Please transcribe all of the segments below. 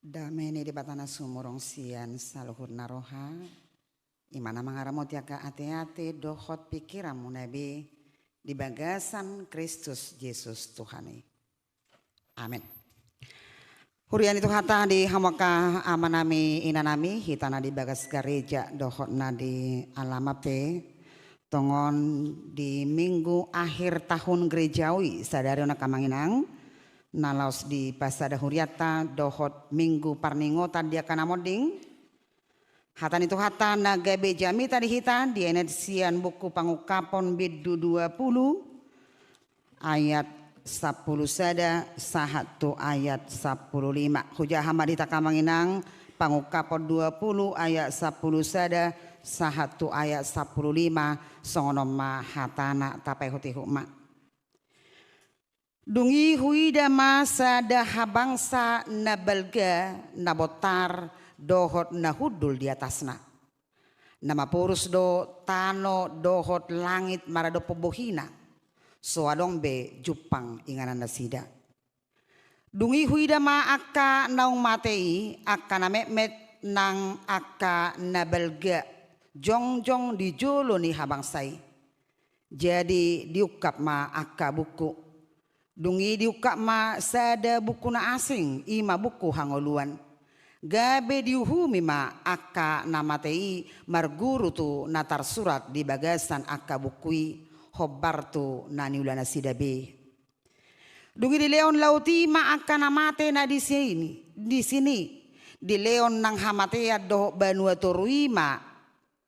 Dameni di batana sumurong sian saluhur naroha. Imana mangaramot yaka ate-ate dohot pikiramu nabi di bagasan Kristus Yesus Tuhani. Amin. Hurian itu hata di hamaka amanami inanami hitana di bagas gereja dohot na di alamape tongon di minggu akhir tahun gerejawi sadari ona kamanginang. Nalaus di pasada huriata dohot minggu parningota dia kana moding hatan itu hata naga bejami tadi hita di edisian buku pangukapon bidu 20 ayat 10 sada sahatu ayat 15 hujah hamadita kamanginang pangukapon 20 ayat 10 sada sahatu ayat 15 songonoma hatana tapai huti hukma. Dungi huida masa daha bangsa nabalga nabotar dohot nahudul di atasna. Nama purus do tano dohot langit marado pobohina. Soadombe jupang inganan nasida. Dungi huida ma akka naung matei akka namemet nang akka nabalga jongjong di jolo ni habangsai. Jadi diukap ma akka buku. Dungi diukak ma sada buku na asing ima buku hangoluan. Gabe diuhumi ma akka namatei marguru tu natar surat di bagasan akka bukui hobar tu naniulana sidabe. Dungi di leon lauti ma akka namate na di sini. Di leon nang hamatea do banua toruima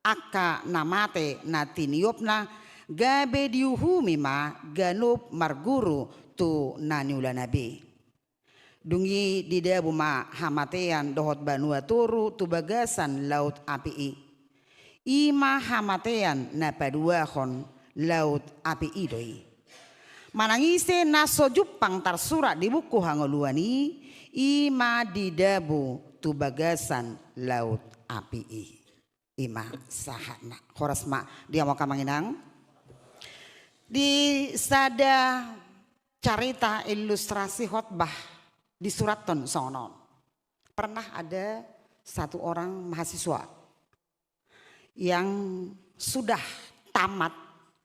akka namate na tiniopna gabe diuhumi ma ganup marguru tu naniula nabi. Dungi di dabu ma hamatean dohot banua turu tu bagasan laut api. Ima hamatean na paduahon laut api idoi. Manangise naso jupang tarsurat di buku hangoluani ima di dabu tu bagasan laut api. Ima sahana. Horas ma dia mau kamanginang. Di sada carita ilustrasi khotbah di suraton sonon. Pernah ada satu orang mahasiswa yang sudah tamat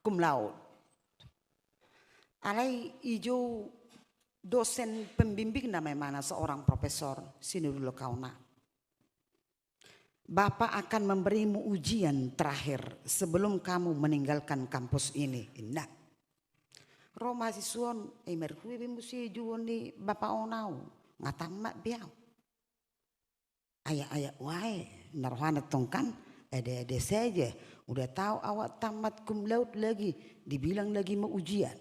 cum laude. Alai ijo dosen pembimbing namanya mana seorang profesor sini dulu kauna. Bapak akan memberimu ujian terakhir sebelum kamu meninggalkan kampus ini. Nah. Ro mahasiswa emerhui bimusi juon di bapak onau ngatamat biau. Ayah wae narohana tongkan ada saja udah tahu awak tamat cum laude lagi dibilang lagi mau ujian.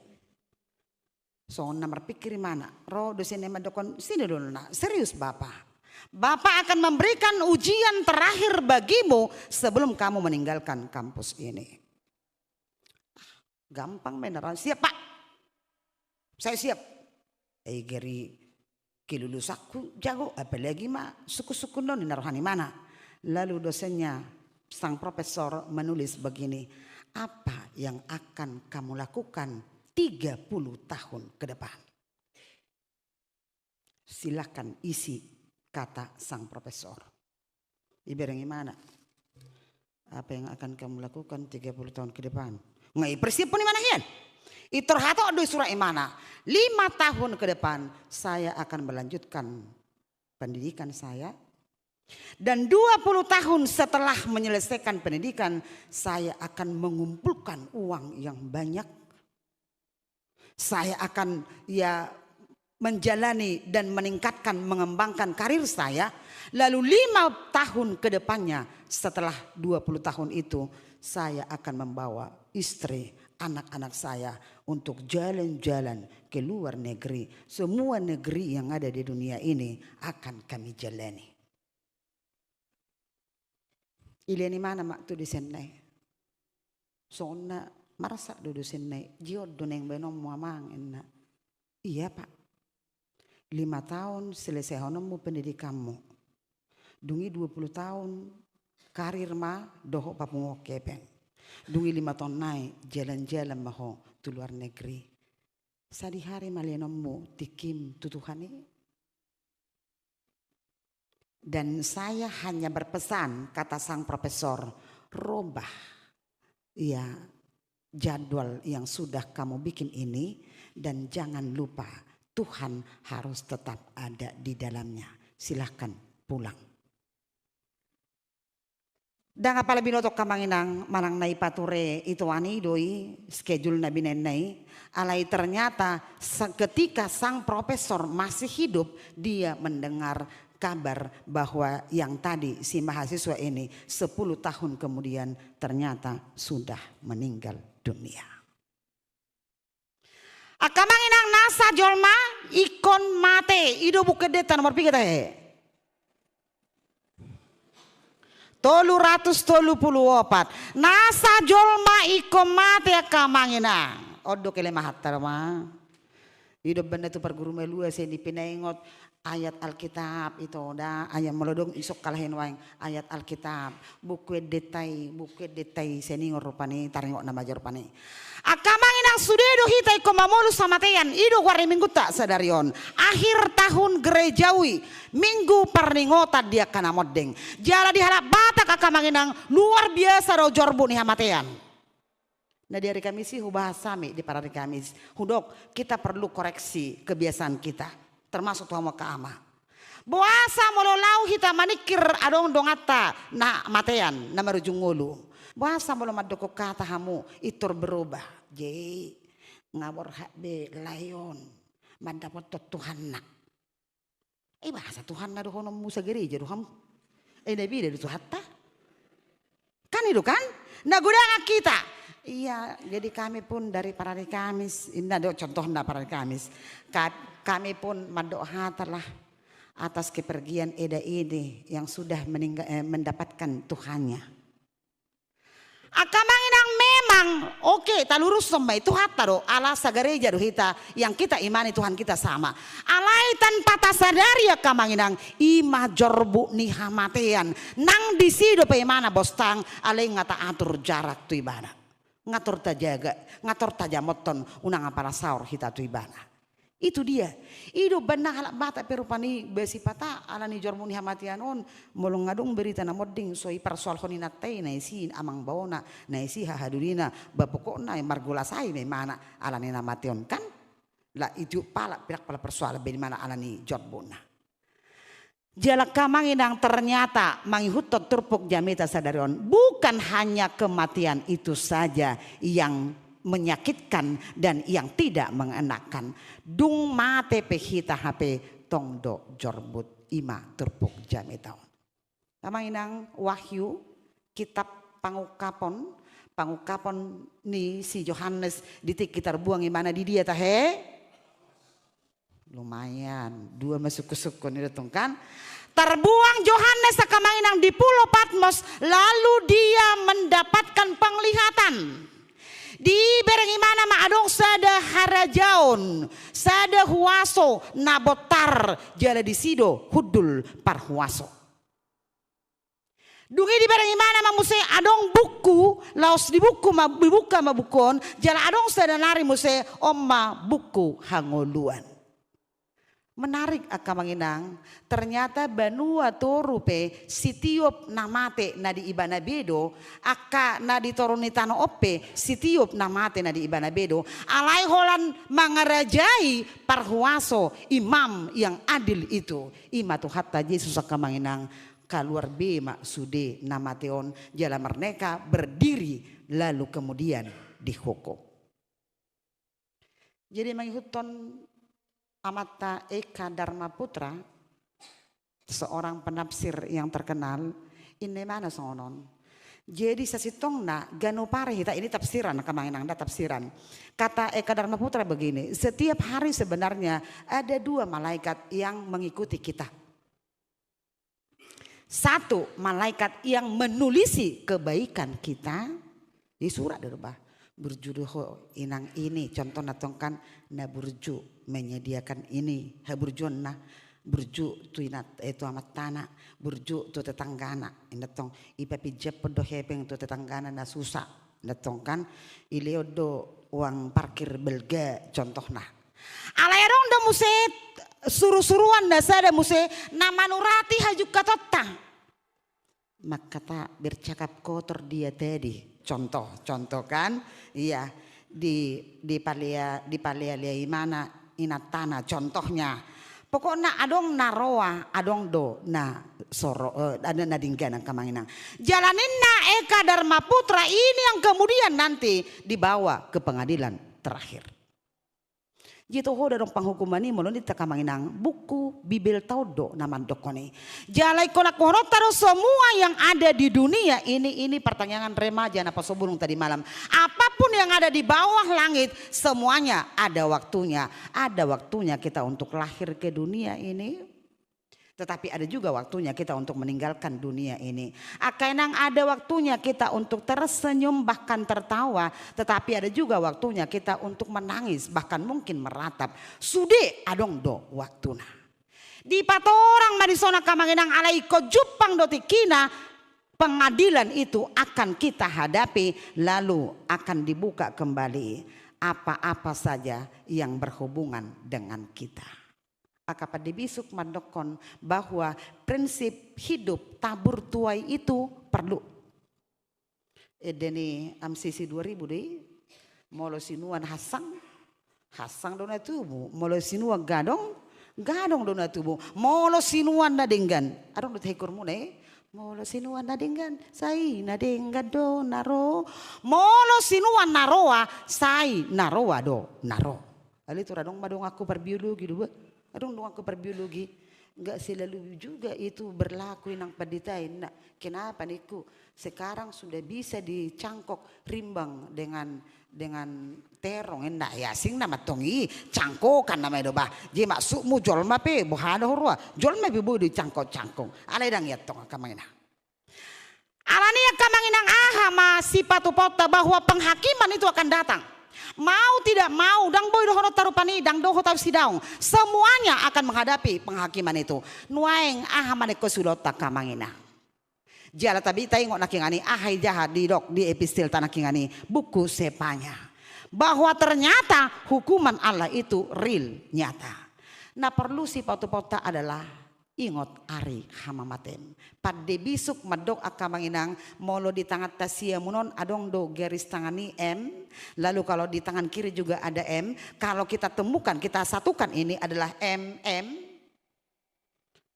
So namar pikir mana ro dosen emadokon sini dulu nak serius bapak. Bapak akan memberikan ujian terakhir bagimu sebelum kamu meninggalkan kampus ini. Gampang beneran siap pak. Saya siap. Geri kilulusaku jago apalagi mah suku-suku non narohani mana. Lalu dosennya sang profesor menulis begini. Apa yang akan kamu lakukan 30 tahun ke depan? Silakan isi kata sang profesor. Ibaratnya mana? Apa yang akan kamu lakukan 30 tahun ke depan? Ngai persiapan di mana hian? Iterhato do surah imana 5 tahun ke depan saya akan melanjutkan pendidikan saya dan 20 tahun setelah menyelesaikan pendidikan saya akan mengumpulkan uang yang banyak. Saya akan menjalani dan meningkatkan mengembangkan karir saya. Lalu 5 tahun ke depannya setelah 20 tahun itu saya akan membawa istri anak-anak saya untuk jalan-jalan ke luar negeri. Semua negeri yang ada di dunia ini akan kami jalani. Ileni mana mak tu di senai. Sona marasa do senai. Jiod do neng benom muamang enna. Iya pak. 5 tahun selesai honomu pendidikanmu. Dungi 20 tahun karir ma doho papungo kepeng. Dungi 5 tahun naik jalan-jalan maho tu luar negeri. Sadi hari malenomu tikim tutuhani. Dan saya hanya berpesan, kata sang profesor, robah ya jadwal yang sudah kamu bikin ini, dan jangan lupa Tuhan harus tetap ada di dalamnya. Silahkan pulang. Dan apalagi binotok kamanginang manang nai pature itu ani doi schedule nabi nenai alai ternyata ketika sang profesor masih hidup dia mendengar kabar bahwa yang tadi si mahasiswa ini 10 tahun kemudian ternyata sudah meninggal dunia. Akamanginang nasa jolma ikon mate ido bukedetan nomor pikir teh. 334 nasa jolma ikom mate akamanginang odo kele mahatar ma hidup benda tu perguru melua saya dipinaingot ayat Alkitab itu dah ayat melodong isok kalahin waing ayat Alkitab buku detai seningor rupani taringok nama jarupani akamanginang sudedo hitai komamolu samatean ido wari minggu tak sadarion akhir tahun gerejawi minggu perningota dia kana modeng jala diharap batak akamanginang luar biasa ro jorbu nih hamatean. Nah di hari Kamis sih bahasami di para hari Kamis hudok kita perlu koreksi kebiasaan kita termasuk tuh ke ama. Boasa mololau hita manikir adong dongata na matean na marujung ngulu. Boasa molo madoko kata hamu itur berubah. Jadi ngabor be layon mandapot Tuhan nak. Bahasa Tuhan na dohono musa gereja doham. Nabi dari Tuhatta. Kan itu kan? Nah gudang kita. Iya, jadi kami pun dari para hari Kamis, ini ada contoh para hari Kamis. Kami pun mendoa telah atas kepergian Eda ini yang sudah mendapatkan Tuhannya. Akamanginang memang oke, talurus sama itu hatta do ala sagareja do hita yang kita imani Tuhan kita sama. Alai tanpa tasadari akamanginang ima jorbu nih hamatean nang disido pe mana bostang alai ngata atur jarak tu ibana. Ngatur tajaga, ngatur tajamoton unang apara saur hita tu ibana. Itu dia. Ido benar halak bata perupani besi pata ala ni jormu ni hamatian on molong ngadung berita na modding soi persoal honina tei na isi amang baona na isi hahadurina bapokona margola sai me mana ala ni namation kan la itu pala pirak pala persoal be mana ala ni jorbona. Jalak kamanginang ternyata mangihutot turpuk jamita sadarion bukan hanya kematian itu saja yang menyakitkan dan yang tidak mengenakan. Dung mate pehita HP tongdo jorbut ima turpuk jamita. Kamanginang Wahyu kitab pangukapon ni si Yohanes ditik kita buang imana di dia tahe. Lumayan 2 masuk ke sukun itu kan. Terbuang Yohanes sakamanginang di pulau Patmos lalu dia mendapatkan penglihatan. Di bereng mana ma adong sada harajaon, sada huaso nabotar jala di sido hudul par huaso. Dungi di bereng mana ma muse adong buku, laos dibuka ma bukon, jala adong sada nari muse omma buku hangoluan. Menarik akamanginang ternyata banua torupe sitiup namate nadi ibana bedo aka nadi toruni tano ope sitiup namate nadi ibana bedo alai holan mangarajai parhuaso imam yang adil itu ima tu hatta Yesus akamanginang kaluar bema sude namateon jala merdeka berdiri lalu kemudian dihukum. Jadi mengikuton Amata Eka Dharma Putra, seorang penafsir yang terkenal, ini mana sonon. Jadi sasitongna ganopare hita ini tafsiran kamanginang da tafsiran. Kata Eka Dharma Putra begini, setiap hari sebenarnya ada 2 malaikat yang mengikuti kita. 1 malaikat yang menulisi kebaikan kita di surat derba. Berjudul inang ini contoh natongkan na burju menyediakan ini haburjon na burju tu inat itu amat tanah burju tu tetanggana inatong ipapi jepodo hepeng tu tetanggana na susah natongkan ileodo uang parkir belga contoh nah alayarong da muset Suruh-suruan dah saya muse nama nurati hajuk katota. Maka tak bercakap kotor dia tadi. Contoh kan? Iya, di palia liai mana inatana contohnya. Pokoknya adong naroa, adong do na soro ada nadinggan ang kamanginang. Jalanin na Eka Dharma Putra ini yang kemudian nanti dibawa ke pengadilan terakhir. Jito ho darong panghukuman ni molon dita kamanginang buku Bibel Taudo naman dokoni. Jalai konak taro semua yang ada di dunia ini pertanyaan remaja napa sobulung tadi malam. Apapun yang ada di bawah langit semuanya ada waktunya. Ada waktunya kita untuk lahir ke dunia ini. Tetapi ada juga waktunya kita untuk meninggalkan dunia ini. Akanang ada waktunya kita untuk tersenyum bahkan tertawa. Tetapi ada juga waktunya kita untuk menangis bahkan mungkin meratap. Sude adong do waktuna. Di patorang marisona kamanginang alai ko jupang do tikina. Pengadilan itu akan kita hadapi lalu akan dibuka kembali apa-apa saja yang berhubungan dengan kita. Akapad dibisuk mandokon bahwa prinsip hidup tabur tuai itu perlu. Deni amsisi 2000 deh. Molo sinuan hasang dona tubuh. Molo sinuan gadong dona tubuh. Molo sinuan nadenggan. Adong dut hekur mune. Molo sinuan nadenggan. Sai nadenggan do naro. Molo sinuan naroa. Sai naroa do naro. Ali tu radong madong aku perbiologi dua. Adong dong aku perbiologi, enggak selalu juga itu berlaku nang paditain. Nah, kenapa niku? Sekarang sudah bisa dicangkok rimbang dengan terong endak ya sing nama tongi cangkokan nama itu bah. Ji maksudmu jolma pe bohada horwa. Jolma pe bu dicangkok-cangkok. Alai dang ya tong kamangina. Alania kamanginang ahama sifatu pota bahwa penghakiman itu akan datang. Mau tidak mau dang boy dohono tarupani dang doho tahu sidaung semuanya akan menghadapi penghakiman itu. Nuaeng ahamane ko sudota kamangina. Jala tabi tengok nakingani ahai jahat di dok di epistel tanakingani buku sepanya bahwa ternyata hukuman Allah itu real nyata. Nah perlu si pota adalah ingot ari hama maten. Pada bisuk madok akamanginang molo di tangan tasia munon adong do garis tangani M. Lalu kalau di tangan kiri juga ada M. Kalau kita temukan kita satukan ini adalah M.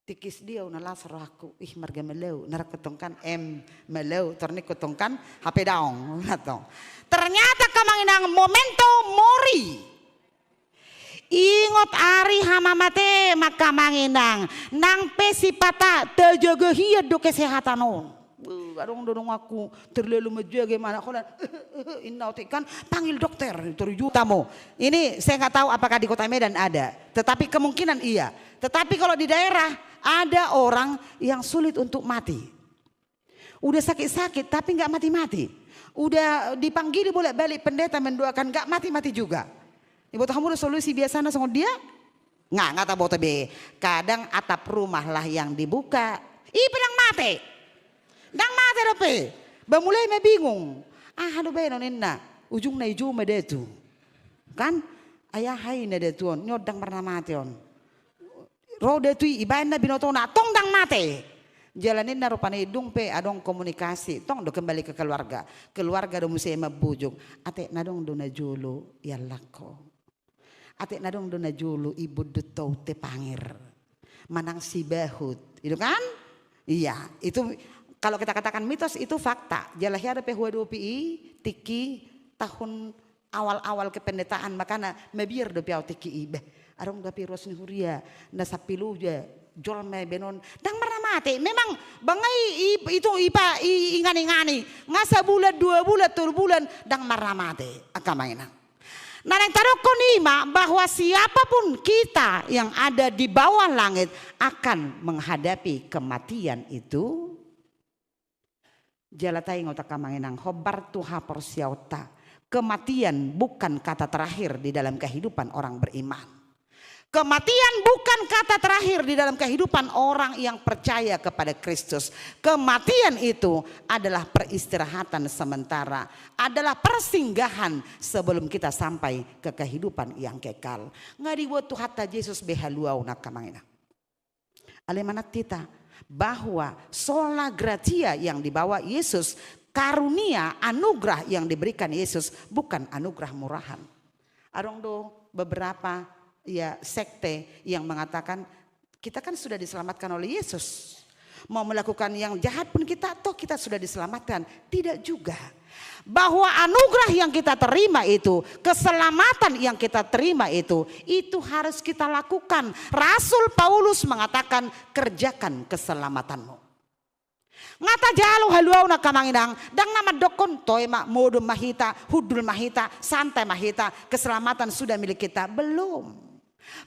Tikis dia unala seraku ih marga melau narak ketongkan M melau ternik ketongkan HP daong. Ternyata kamanginang momento mori. Ingot ari hama mate maka manginang nang pesipata terjaga hiat do kesehatan on. Adong dodong aku terlalu menjaga mana kolan inau kan panggil dokter terjutamu. Ini saya nggak tahu apakah di kota Medan ada, tetapi kemungkinan iya. Tetapi kalau di daerah ada orang yang sulit untuk mati. Udah sakit-sakit tapi nggak mati-mati. Udah dipanggil bolak-balik pendeta mendoakan nggak mati-mati juga. Ibu tahu solusi biasanya sama dia nggak tahu be. Kadang atap rumah lah yang dibuka. Pedang mati, dang mati dope. Bamulai me bingung. Halo be nonenna ujung na ujung me detu. Kan ayah hai na detuon nyodang pernah mati on. Ro detu ibain na binotona tong dang mati. Jalanin na rupane idung pe adong komunikasi. Tong do kembali ke keluarga. Keluarga do musi mabujuk. Ate nadong do na julu yallako. Ate nadong do na julu ibu duto te pangir. Manang si bahut. Itu kan? Iya, itu kalau kita katakan mitos itu fakta. Jalahya ada pehua dopi tiki tahun awal-awal kependetaan makana mebir do piau tiki ibe. Arong gapi rosni huria na sapilu ja jol me benon dang mati. Memang bangai itu ipa ingani-ingani. Ngasa bulan 2 bulan 3 bulan dang mati akamaina. Nah yang taruh konima bahwa siapapun kita yang ada di bawah langit akan menghadapi kematian itu. Jalatai ngotak kamanginang hobar tuha porsiauta. Kematian bukan kata terakhir di dalam kehidupan orang beriman. Kematian bukan kata terakhir di dalam kehidupan orang yang percaya kepada Kristus. Kematian itu adalah peristirahatan sementara, adalah persinggahan sebelum kita sampai ke kehidupan yang kekal. Ngadi buat Tuhan Yesus behaluau nakamangina. Alemanat kita bahwa sola gratia yang dibawa Yesus, karunia anugerah yang diberikan Yesus bukan anugerah murahan. Arong do beberapa ya sekte yang mengatakan kita kan sudah diselamatkan oleh Yesus. Mau melakukan yang jahat pun kita sudah diselamatkan. Tidak juga. Bahwa anugerah yang kita terima itu, keselamatan yang kita terima itu harus kita lakukan. Rasul Paulus mengatakan kerjakan keselamatanmu. Ngata jalo haluau na kamanginang dang nama dokon toy mak modum mahita, hudul mahita, santai mahita, keselamatan sudah milik kita. Belum.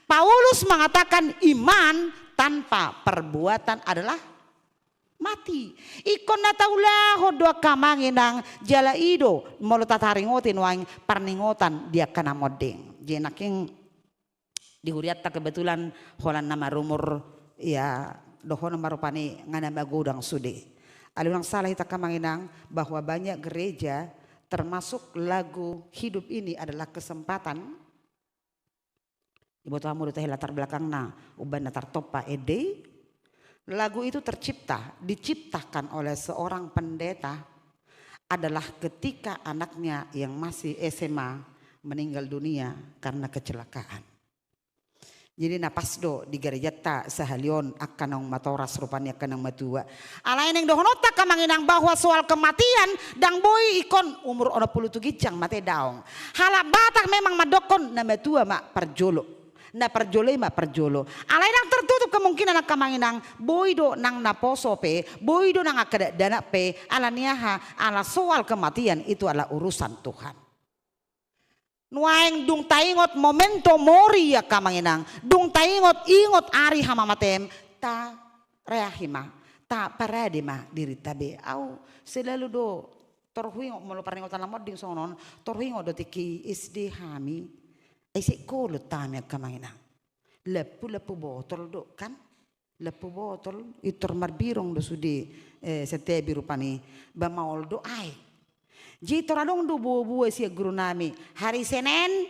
Paulus mengatakan iman tanpa perbuatan adalah mati. Ikon na taula hodwa kamanginang jala ido molo tataringotin waing parningotan dia kana modeng. Jenaking dihuriat ta kebetulan holan nama rumur ya dohon marupani ngana bagudang sude. Alunang salah ita kamanginang bahwa banyak gereja termasuk lagu hidup ini adalah kesempatan. Ibu tamu di latar belakang na uban latar topa ede. Lagu itu diciptakan oleh seorang pendeta adalah ketika anaknya yang masih SMA meninggal dunia karena kecelakaan. Jadi napas do di gereja ta sahalion akan nang matoras rupanya akan nang matua. Alain yang dohonota kamanginang bahwa soal kematian dang boy ikon umur 60 gijang mate daong. Halak batak memang madokon na matua mak perjolo. Na perjolo ma perjolo. Alay nang tertutup kemungkinan nak kamanginang boydo nang naposo pe, boydo nang akada dana pe, alaniaha ala soal kematian itu adalah urusan Tuhan. Nuaing dung taingot momento mori ya kamanginang, dung taingot ingot ari hama matem ta reahima, ta paradima diri tabe au selalu do torhuingo molo paringotan lamod ding sonon torhuingo do tiki isdi hami. Isi kulut tami kamanginang. Lepu botol do kan. Lepu botol itor marbirong do sudi setebi rupani bamaol do ai. Jitor adong do buah si guru nami. Hari Senin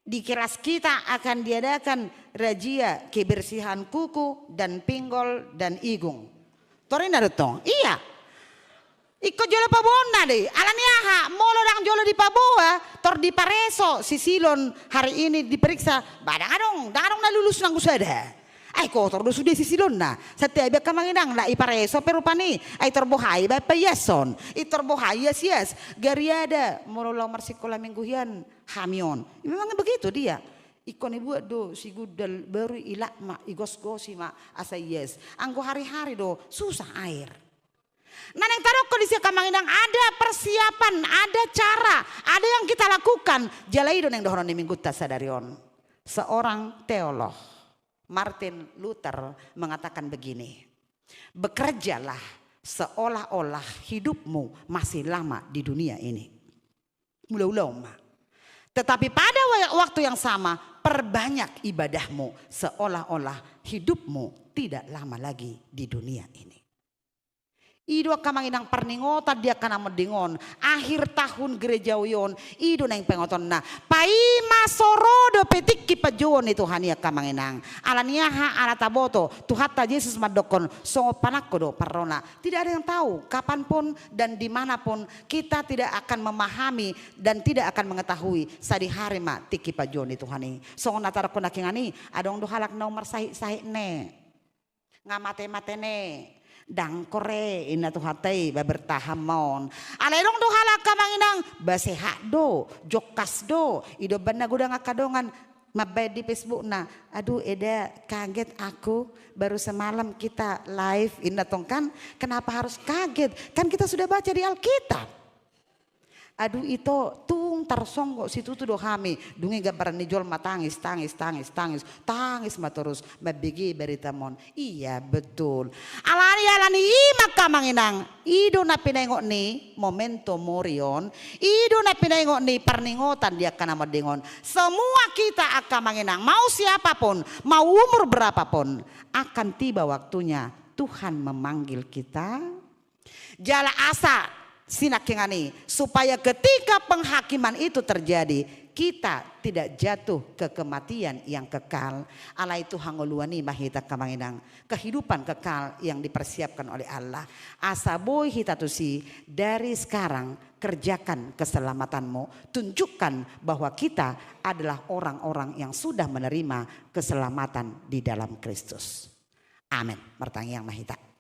di kelas kita akan diadakan razia kebersihan kuku dan pinggul dan igung. Torin ada tong. Iya. Iko jolo pabona deh, alaniaha molo dang jolo di Paboa, tor di Pareso, si Silon hari ini diperiksa, dang na lulus nang usada. Ay kotor do sudah si Silon na, setiap kamanginang na ipareso perupani, ay terbohai ba payason, itorbohai yes, gariada molo lang marsikola mingguhian hamion, memang begitu dia. Ikon ibu do si gudal baru ilak ma igos-gosi ma asa yes, anggo hari-hari do susah air. Naneng tarok kondisi kamanginang ada persiapan, ada cara, ada yang kita lakukan. Jalaido neng dohoron di minggu tasadarion. Seorang teolog Martin Luther mengatakan begini. Bekerjalah seolah-olah hidupmu masih lama di dunia ini. Mula-ula. Tetapi pada waktu yang sama perbanyak ibadahmu seolah-olah hidupmu tidak lama lagi di dunia ini. Ido kamanginang perningotan dia kana medingon akhir tahun gereja uyon ido nang pengoton na paima sorodo petik kipajon itu hania kamanginang alaniaha ala taboto tuhata Yesus madokon songo panakko do parona. Tidak ada yang tahu kapanpun dan dimanapun kita tidak akan memahami dan tidak akan mengetahui sadi hari ma tiki pajon itu hani songo natarako nakingani adong do halak nomor sahih ne ngamate-mate ne dang kore ina tu hatai bertahamon alerong do halak kamanginang baseha do jokas do ido bana gudang akadongan mabay di Facebook na aduh eda kaget aku baru semalam kita live ina tong kan kenapa harus kaget kan kita sudah baca di Alkitab aduh itu tuh tung tarsonggo situ tuh do kami dungi gambaran ni jol tangis terus mabigi beritamon. Iya betul. Alani maka manginang ido na pinengok ni momento morion, ido na pinengok ni perningotan dia kana madengon. Semua kita akan manginang, mau siapapun, mau umur berapapun, akan tiba waktunya Tuhan memanggil kita. Jala asa sinakingani supaya ketika penghakiman itu terjadi kita tidak jatuh ke kematian yang kekal. Allah itu hangoluani mahita kamanginang kehidupan kekal yang dipersiapkan oleh Allah. Asa boy hitatusi dari sekarang kerjakan keselamatanmu, tunjukkan bahwa kita adalah orang-orang yang sudah menerima keselamatan di dalam Kristus. Amin. Pertanyaan mahita.